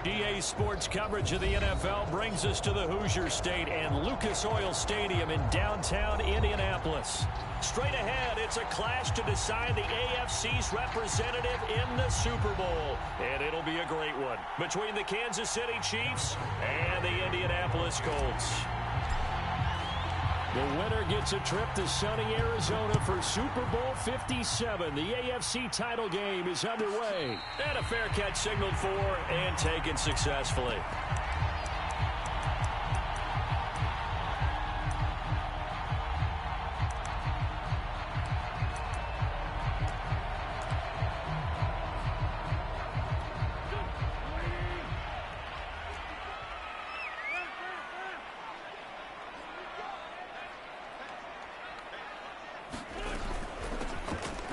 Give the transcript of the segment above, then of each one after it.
EA Sports coverage of the NFL brings us to the Hoosier State and Lucas Oil Stadium in downtown Indianapolis. Straight ahead, it's a clash to decide the AFC's representative in the Super Bowl. And it'll be a great one between the Kansas City Chiefs and the Indianapolis Colts. The winner gets a trip to sunny Arizona for Super Bowl 57. The AFC title game is underway. And a fair catch signaled for and taken successfully.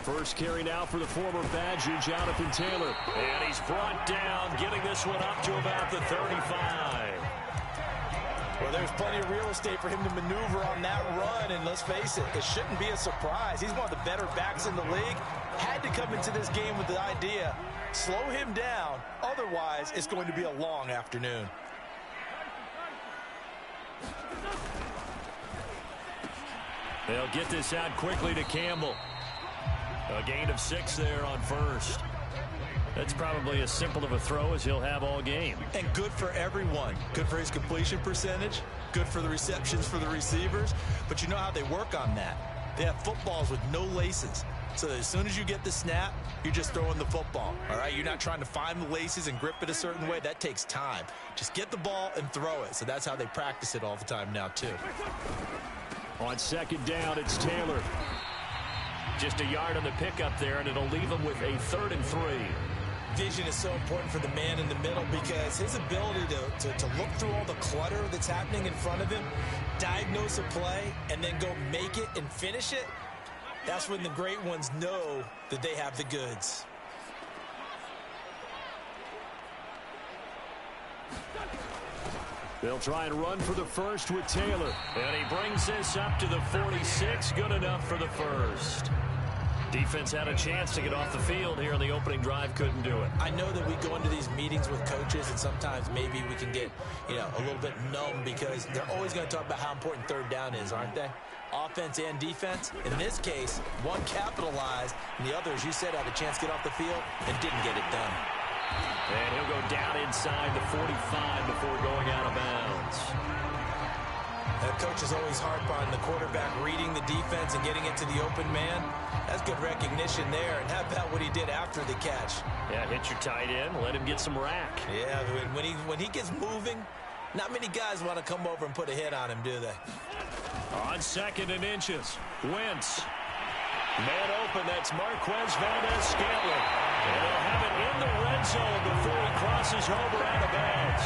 First carry now for the former Badger, Jonathan Taylor. And he's brought down, getting this one up to about the 35. Well, there's plenty of real estate for him to maneuver on that run, and let's face it, it shouldn't be a surprise. He's one of the better backs in the league. Had to come into this game with the idea, slow him down, otherwise it's going to be a long afternoon. They'll get this out quickly to Campbell. A gain of 6 there on first. That's probably as simple of a throw as he'll have all game. And good for everyone. Good for his completion percentage. Good for the receptions for the receivers. But you know how they work on that. They have footballs with no laces. So as soon as you get the snap, you're just throwing the football. All right, you're not trying to find the laces and grip it a certain way. That takes time. Just get the ball and throw it. So that's how they practice it all the time now, too. On second down, it's Taylor. Just a yard on the pickup there, and it'll leave him with a 3rd and 3. Vision is so important for the man in the middle because his ability to look through all the clutter that's happening in front of him, diagnose a play, and then go make it and finish it, that's when the great ones know that they have the goods. They'll try and run for the first with Taylor. And he brings this up to the 46. Good enough for the first. Defense had a chance to get off the field here on the opening drive. Couldn't do it. I know that we go into these meetings with coaches, and sometimes maybe we can get, a little bit numb because they're always going to talk about how important third down is, aren't they? Offense and defense. In this case, one capitalized, and the other, as you said, had a chance to get off the field and didn't get it done. And he'll go down inside the 45 before going out of bounds. That coach is always harp on the quarterback reading the defense and getting it to the open man. That's good recognition there. And how about what he did after the catch? Yeah, hit your tight end, let him get some rack. Yeah, when he gets moving, not many guys want to come over and put a hit on him, do they? On 2nd and inches, Wentz. Man open, that's Marquez Valdez-Scantling. And they'll have it in the red zone before he crosses over out of bounds.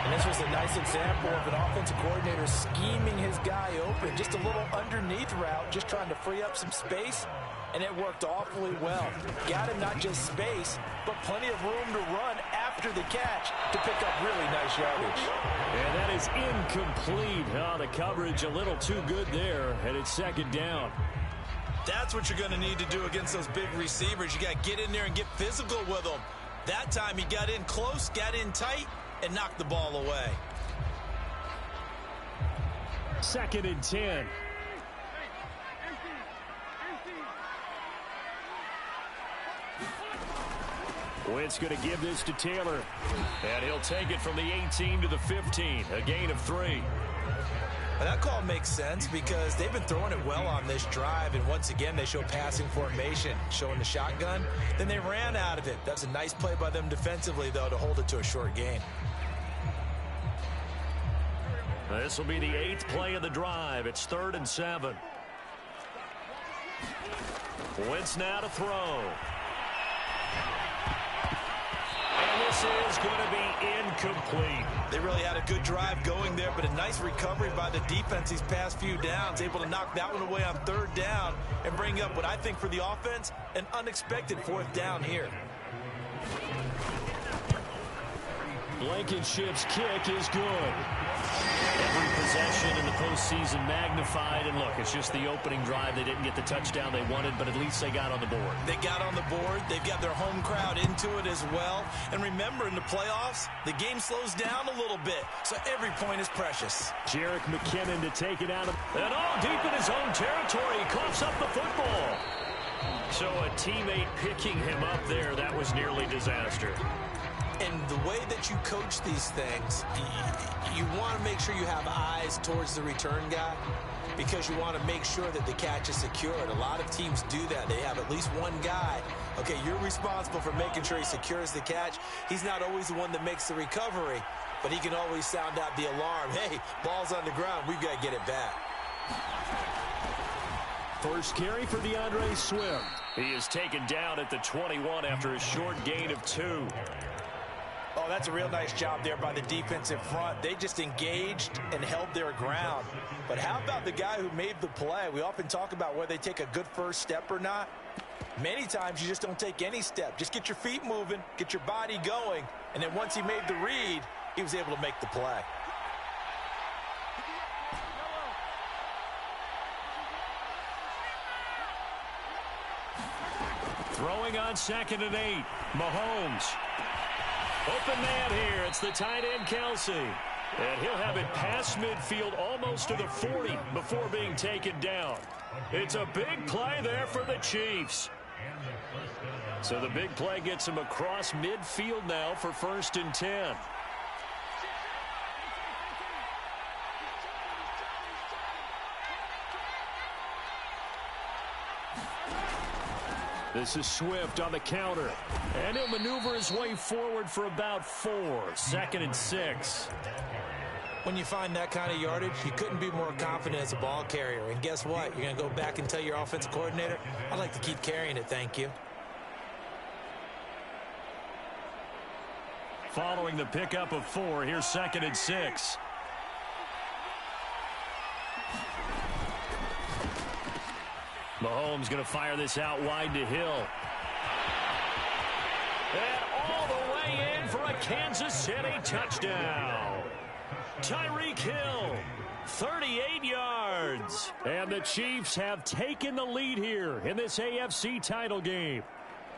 And this was a nice example of an offensive coordinator scheming his guy open. Just a little underneath route, just trying to free up some space. And it worked awfully well. Got him not just space, but plenty of room to run after the catch to pick up really nice yardage. And that is incomplete. Oh, the coverage a little too good there, and it's 2nd down. That's what you're going to need to do against those big receivers. You got to get in there and get physical with them. That time he got in close, got in tight, and knocked the ball away. 2nd and 10. Wentz going to give this to Taylor. And he'll take it from the 18 to the 15. A gain of 3. But that call makes sense because they've been throwing it well on this drive, and once again they show passing formation, showing the shotgun. Then they ran out of it. That's a nice play by them defensively, though, to hold it to a short gain. This will be the 8th play of the drive. It's 3rd and 7. Wentz now to throw. And this is going to be incomplete. They really had a good drive going there, but a nice recovery by the defense these past few downs. Able to knock that one away on 3rd down and bring up what I think for the offense, an unexpected 4th down here. Blankenship's kick is good. Every possession in the postseason magnified. And look, it's just the opening drive. They didn't get the touchdown they wanted, but at least they got on the board. They got on the board. They've got their home crowd into it as well. And remember, in the playoffs, the game slows down a little bit, so every point is precious. Jerick McKinnon to take it out of, and all deep in his own territory. He coughs up the football. So a teammate picking him up there, that was nearly disaster. And the way that you coach these things, you want to make sure you have eyes towards the return guy because you want to make sure that the catch is secured. A lot of teams do that. They have at least one guy. Okay, you're responsible for making sure he secures the catch. He's not always the one that makes the recovery, but he can always sound out the alarm. Hey, ball's on the ground. We've got to get it back. First carry for DeAndre Swift. He is taken down at the 21 after a short gain of 2. Oh, that's a real nice job there by the defensive front. They just engaged and held their ground. But how about the guy who made the play? We often talk about whether they take a good first step or not. Many times you just don't take any step. Just get your feet moving, get your body going, and then once he made the read, he was able to make the play. Throwing on 2nd and 8. Mahomes. Open man here. It's the tight end, Kelsey. And he'll have it past midfield almost to the 40 before being taken down. It's a big play there for the Chiefs. So the big play gets him across midfield now for 1st and 10. This is Swift on the counter. And he'll maneuver his way forward for about 4. 2nd and 6. When you find that kind of yardage, you couldn't be more confident as a ball carrier. And guess what? You're going to go back and tell your offensive coordinator, I'd like to keep carrying it, thank you. Following the pickup of 4, here's 2nd and 6. Mahomes going to fire this out wide to Hill. And all the way in for a Kansas City touchdown. Tyreek Hill, 38 yards. And the Chiefs have taken the lead here in this AFC title game.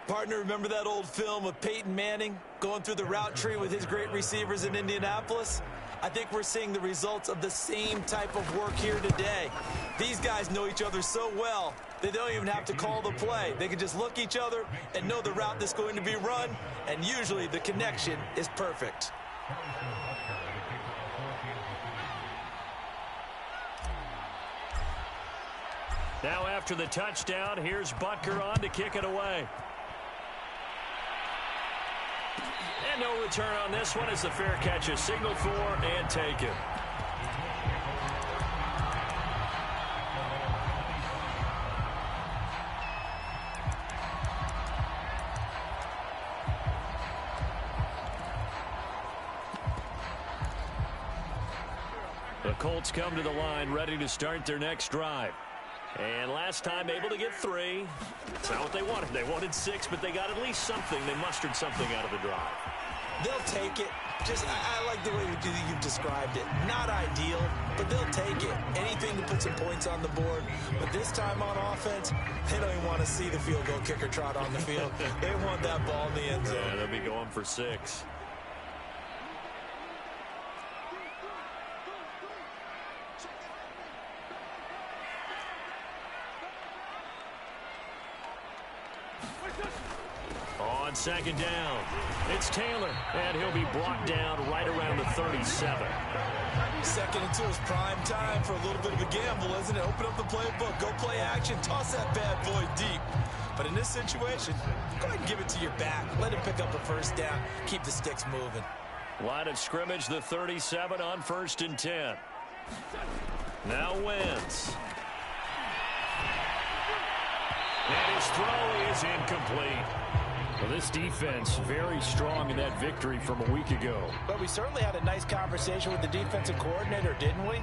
Partner, remember that old film of Peyton Manning going through the route tree with his great receivers in Indianapolis? I think we're seeing the results of the same type of work here today. These guys know each other so well, they don't even have to call the play. They can just look each other and know the route that's going to be run, and usually the connection is perfect. Now after the touchdown, here's Butker on to kick it away. And no return on this one as the fair catch is signaled for and taken. The Colts come to the line ready to start their next drive. And last time able to get 3. It's not what they wanted. They wanted 6, but they got at least something. They mustered something out of the drive. They'll take it. I like the way you've described it. Not ideal, but they'll take it. Anything to put some points on the board. But this time on offense, they don't even want to see the field goal kicker trot on the field. They want that ball in the end zone. Yeah, they'll be going for 6. On 2nd down, it's Taylor, and he'll be brought down right around the 37. 2nd and 2 is prime time for a little bit of a gamble, isn't it? Open up the playbook, go play action, toss that bad boy deep. But in this situation, go ahead and give it to your back. Let him pick up a 1st down, keep the sticks moving. Line of scrimmage, the 37 on 1st and 10. Now Wentz. And his throw is incomplete. Well, this defense very strong in that victory from a week ago. But we certainly had a nice conversation with the defensive coordinator, didn't we?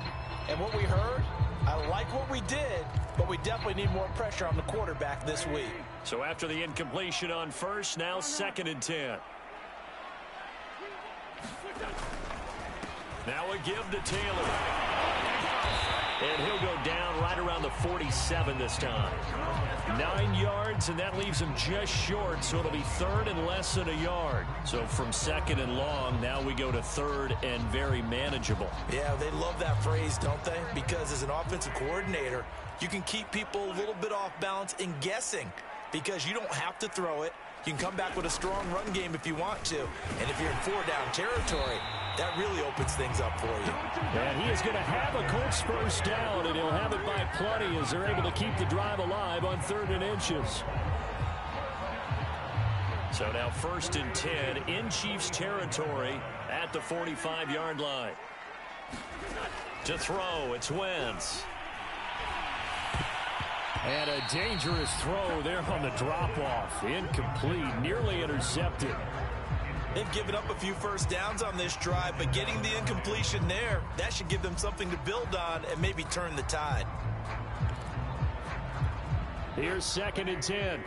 And what we heard, I like what we did, but we definitely need more pressure on the quarterback this week. So after the incompletion on 1st, now 2nd and 10. Now a give to Taylor. And he'll go down right around the 47 this time. 9 yards, and that leaves him just short, so it'll be third and less than a yard. So from second and long, now we go to third and very manageable. Yeah, they love that phrase, don't they? Because as an offensive coordinator, you can keep people a little bit off balance and guessing because you don't have to throw it. You can come back with a strong run game if you want to. And if you're in 4-down territory, that really opens things up for you. And he is going to have a Colts first down, and he'll have it by plenty as they're able to keep the drive alive on 3rd and inches. So now 1st and 10 in Chiefs territory at the 45-yard line. To throw, it's Wentz. And a dangerous throw there on the drop-off. Incomplete, nearly intercepted. They've given up a few first downs on this drive, but getting the incompletion there, that should give them something to build on and maybe turn the tide. Here's 2nd and 10.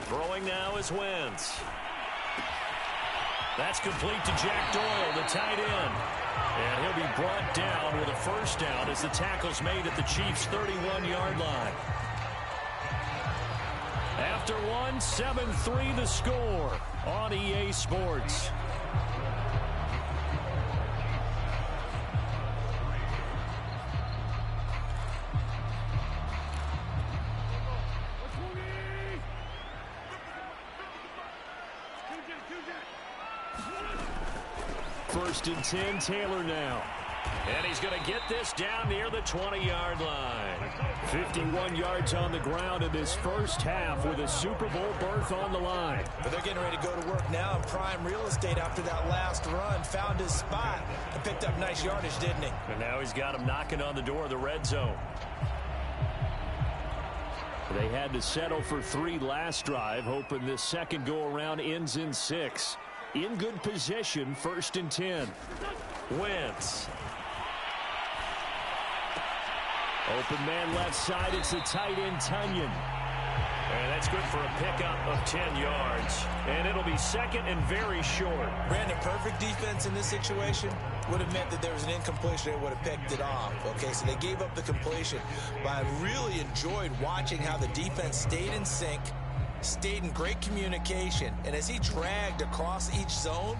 Throwing now is Wentz. That's complete to Jack Doyle, the tight end. And he'll be brought down with a first down as the tackle's made at the Chiefs' 31-yard line. After one, 7-3 the score on EA Sports. First and 10, Taylor now. And he's going to get this down near the 20-yard line. 51 yards on the ground in this first half with a Super Bowl berth on the line. But they're getting ready to go to work now in prime real estate after that last run. Found his spot and picked up nice yardage, didn't he? And now he's got him knocking on the door of the red zone. They had to settle for 3 last drive, hoping this second go-around ends in 6. In good position, 1st and 10. Wentz. Open man left side, it's the tight end, Tunyon. And that's good for a pickup of 10 yards. And it'll be 2nd and very short. Brandon, perfect defense in this situation would have meant that there was an incompletion. They would have picked it off. Okay, so they gave up the completion. But I really enjoyed watching how the defense stayed in sync, stayed in great communication. And as he dragged across each zone,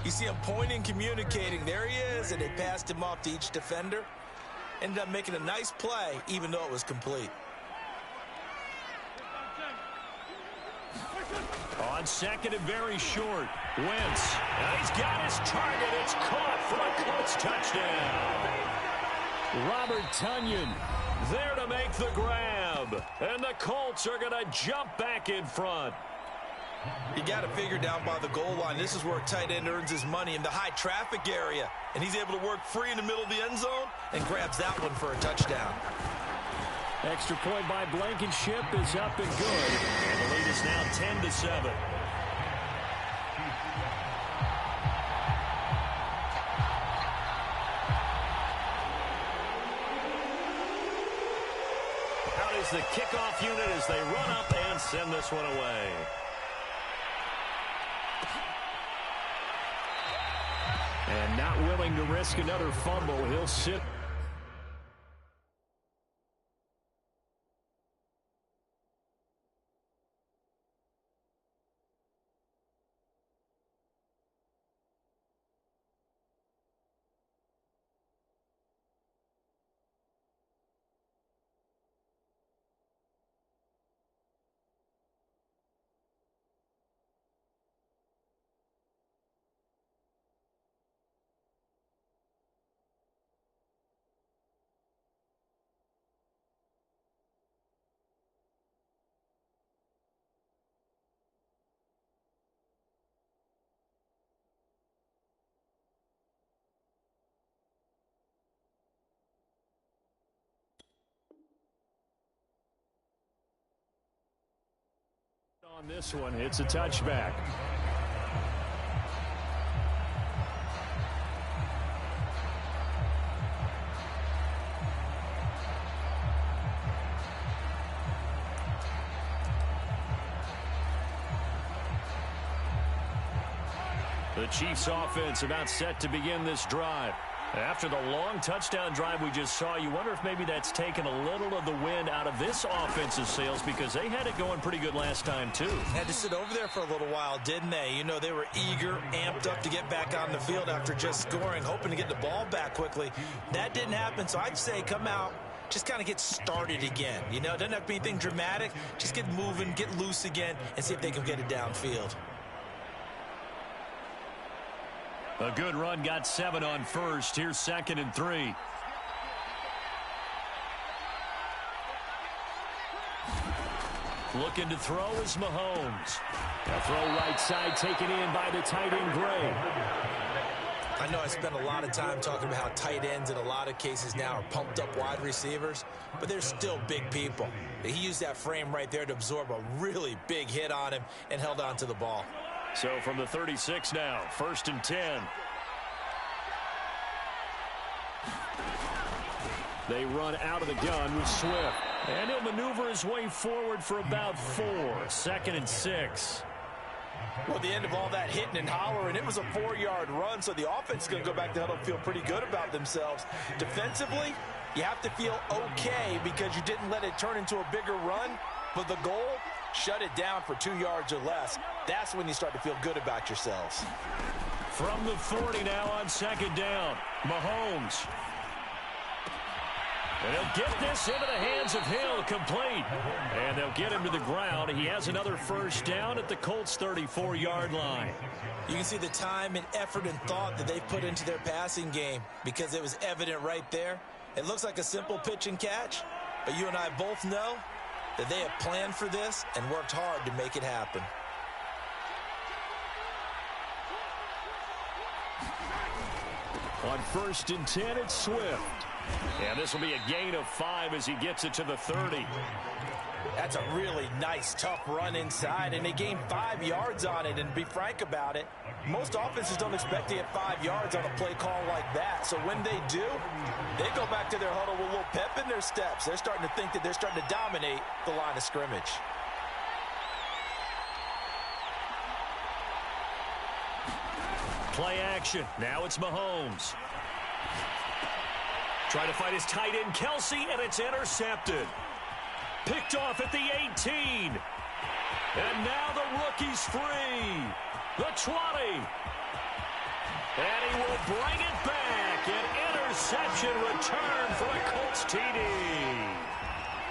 you see him pointing, communicating. There he is, and they passed him off to each defender. Ended up making a nice play, even though it was complete. On 2nd and very short, Wentz. Now he's got his target. It's caught for a Colts touchdown. Robert Tunyon there to make the grab. And the Colts are going to jump back in front. You got to figure down by the goal line. This is where a tight end earns his money in the high traffic area. And he's able to work free in the middle of the end zone and grabs that one for a touchdown. Extra point by Blankenship is up and good. And the lead is now 10-7. Out is the kickoff unit as they run up and send this one away. And not willing to risk another fumble, he'll sit. On this one, it's a touchback. The Chiefs offense about set to begin this drive. After the long touchdown drive we just saw, you wonder if maybe that's taken a little of the wind out of this offensive sails, because they had it going pretty good last time too. Had to sit over there for a little while, didn't they? You know, they were eager, amped up to get back on the field after just scoring, hoping to get the ball back quickly. That didn't happen, so I'd say come out, just kind of get started again. You know, it doesn't have to be anything dramatic. Just get moving, get loose again, and see if they can get it downfield. A good run, got 7 on first. Here's 2nd and 3. Looking to throw is Mahomes. A throw right side taken in by the tight end Gray. I know I spent a lot of time talking about how tight ends in a lot of cases now are pumped up wide receivers, but they're still big people. He used that frame right there to absorb a really big hit on him and held on to the ball. So from the 36 now, 1st and 10. They run out of the gun with Swift. And he'll maneuver his way forward for about 4. 2nd and 6. Well, at the end of all that hitting and hollering, it was a 4-yard run, so the offense is going to go back to huddle and feel pretty good about themselves. Defensively, you have to feel okay because you didn't let it turn into a bigger run, but the goal, shut it down for 2 yards or less. That's when you start to feel good about yourselves. From the 40 now on 2nd down, Mahomes. And he'll get this into the hands of Hill, complete. And they'll get him to the ground. He has another 1st down at the Colts' 34-yard line. You can see the time and effort and thought that they've put into their passing game because it was evident right there. It looks like a simple pitch and catch, but you and I both know that they have planned for this and worked hard to make it happen. On 1st and 10, it's Swift. And this will be a gain of 5 as he gets it to the 30. That's a really nice, tough run inside, and they gained 5 yards on it. And to be frank about it, most offenses don't expect to get 5 yards on a play call like that. So when they do, they go back to their huddle with a little pep in their steps. They're starting to think that they're starting to dominate the line of scrimmage. Play action. Now it's Mahomes. Trying to fight his tight end, Kelsey, and it's intercepted. Picked off at the 18. And now the rookie's free. The 20. And he will bring it back. An interception return for a Colts TD.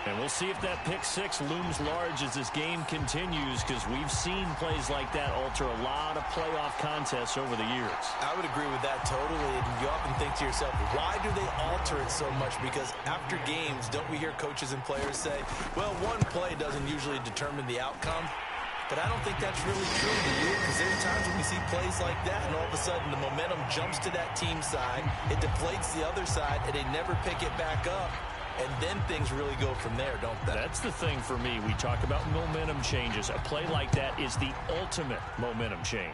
And we'll see if that pick 6 looms large as this game continues, because we've seen plays like that alter a lot of playoff contests over the years. I would agree with that totally. And you often think to yourself, why do they alter it so much? Because after games, don't we hear coaches and players say, well, one play doesn't usually determine the outcome? But I don't think that's really true to you, because there are times when we see plays like that, and all of a sudden the momentum jumps to that team side, it deflates the other side, and they never pick it back up. And then things really go from there, don't they? That's the thing for me. We talk about momentum changes. A play like that is the ultimate momentum change.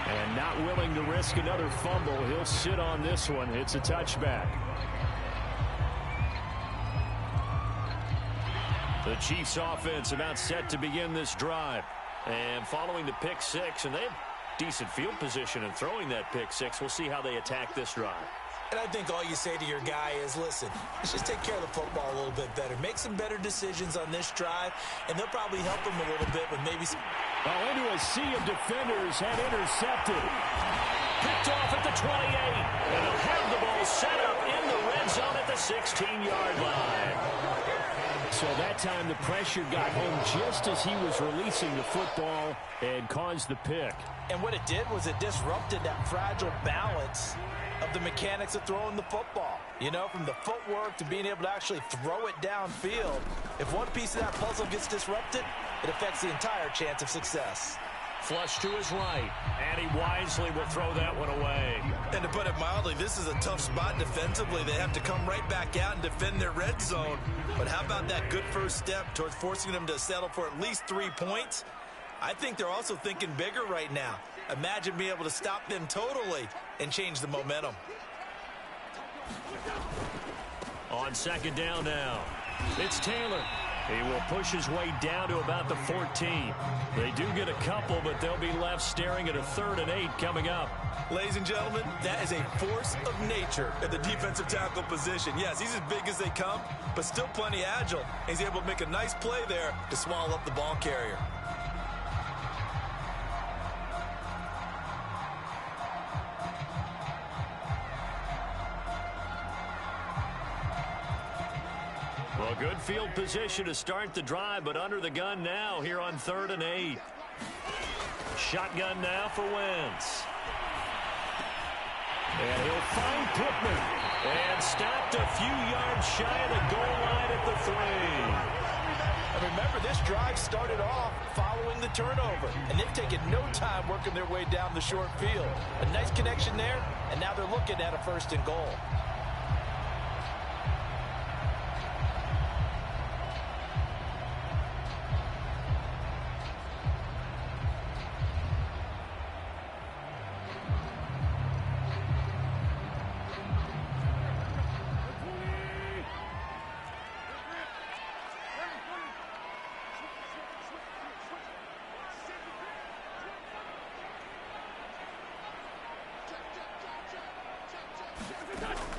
And not willing to risk another fumble. He'll sit on this one. It's a touchback. The Chiefs offense about set to begin this drive. And following the pick 6, and they have decent field position in throwing that pick 6. We'll see how they attack this drive. And I think all you say to your guy is, listen, let's just take care of the football a little bit better. Make some better decisions on this drive, and they'll probably help him a little bit with maybe some... Into a sea of defenders, had intercepted. Picked off at the 28. And he'll have the ball set up in the red zone at the 16-yard line. So that time the pressure got home just as he was releasing the football and caused the pick. And what it did was it disrupted that fragile balance of the mechanics of throwing the football. You know, from the footwork to being able to actually throw it downfield. If one piece of that puzzle gets disrupted, it affects the entire chance of success. Flush to his right, and he wisely will throw that one away. And to put it mildly, this is a tough spot defensively. They have to come right back out and defend their red zone. But how about that good first step towards forcing them to settle for at least 3 points? I think they're also thinking bigger right now. Imagine being able to stop them totally and change the momentum. On 2nd down now, it's Taylor. He will push his way down to about the 14. They do get a couple, but they'll be left staring at a 3rd and 8 coming up. Ladies and gentlemen, that is a force of nature at the defensive tackle position. Yes, he's as big as they come, but still plenty agile. He's able to make a nice play there to swallow up the ball carrier. Well, good field position to start the drive, but under the gun now here on 3rd and 8. Shotgun now for Wentz. And he'll find Pittman. And stopped a few yards shy of the goal line at the 3. And remember, this drive started off following the turnover. And they've taken no time working their way down the short field. A nice connection there, and now they're looking at a 1st and goal.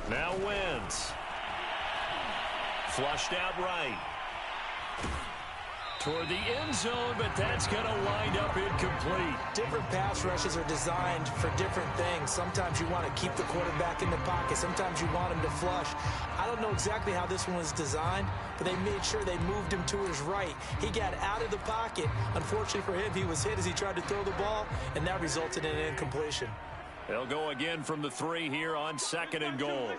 Now Wentz. Flushed out right. Toward the end zone, but that's going to wind up incomplete. Different pass rushes are designed for different things. Sometimes you want to keep the quarterback in the pocket. Sometimes you want him to flush. I don't know exactly how this one was designed, but they made sure they moved him to his right. He got out of the pocket. Unfortunately for him, he was hit as he tried to throw the ball, and that resulted in an incompletion. They'll go again from the 3 here on 2nd and goal.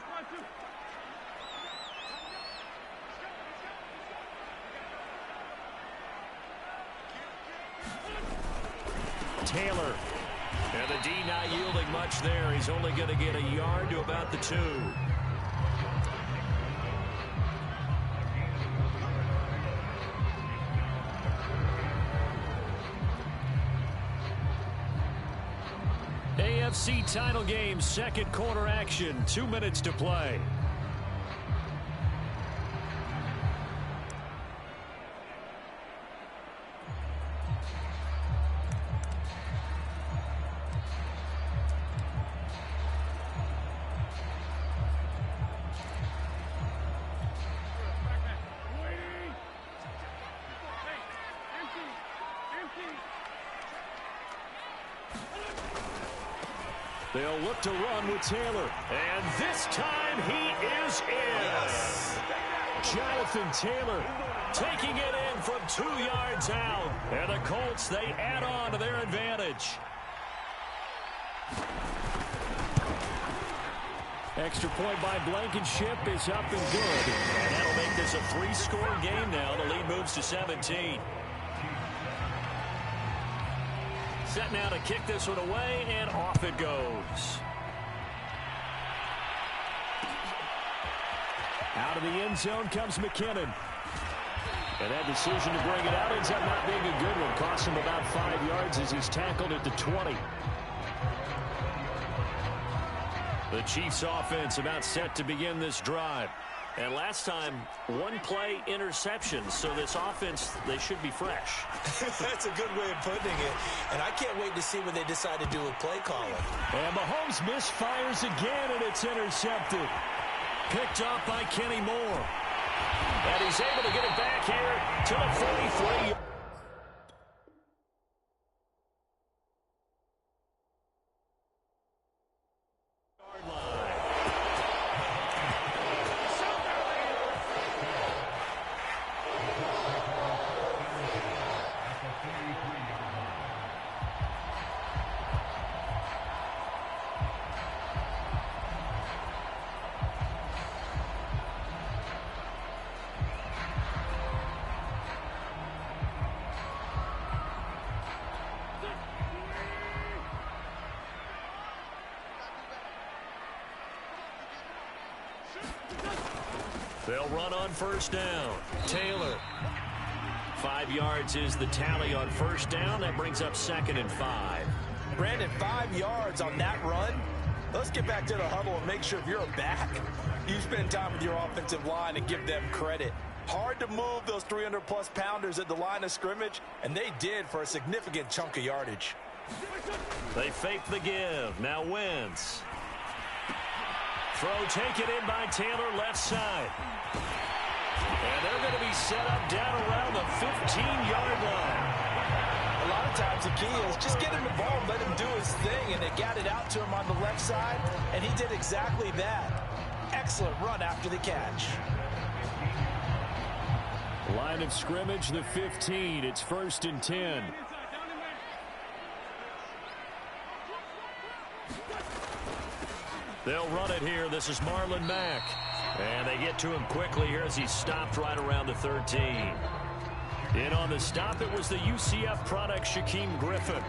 Taylor. And the D not yielding much there. He's only going to get a yard to about the 2. AFC title game, 2nd quarter action. 2 minutes to play. They'll look to run with Taylor. And this time he is in. Yes. Jonathan Taylor taking it in from 2 yards out. And the Colts, they add on to their advantage. Extra point by Blankenship is up and good. And that'll make this a 3-score game now. The lead moves to 17. Set now to kick this one away, and off it goes. Out of the end zone comes McKinnon. And that decision to bring it out ends up not being a good one. Costs him about 5 yards as he's tackled at the 20. The Chiefs offense about set to begin this drive. And last time, 1-play interception. So this offense, they should be fresh. That's a good way of putting it. And I can't wait to see what they decide to do with play calling. And Mahomes misfires again, and it's intercepted. Picked off by Kenny Moore. And he's able to get it back here to the 43. They'll run on first down. Taylor. 5 yards is the tally on first down. That brings up 2nd and 5. Brandon, 5 yards on that run. Let's get back to the huddle and make sure if you're a back, you spend time with your offensive line and give them credit. Hard to move those 300-plus pounders at the line of scrimmage, and they did for a significant chunk of yardage. They fake the give. Now Wentz. Throw taken in by Taylor, left side. And they're going to be set up down around the 15-yard line. A lot of times the key is just get him the ball and let him do his thing, and they got it out to him on the left side, and he did exactly that. Excellent run after the catch. Line of scrimmage, the 15. It's 1st and 10. They'll run it here. This is Marlon Mack. And they get to him quickly here as he stopped right around the 13. In on the stop, it was the UCF product, Shaquem Griffin.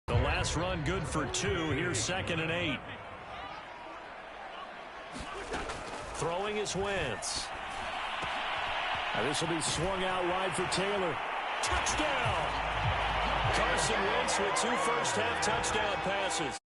The last run good for 2. Here's 2nd and 8. Throwing is Wentz. Now this will be swung out wide for Taylor. Touchdown! Carson Wentz with 2 first-half touchdown passes.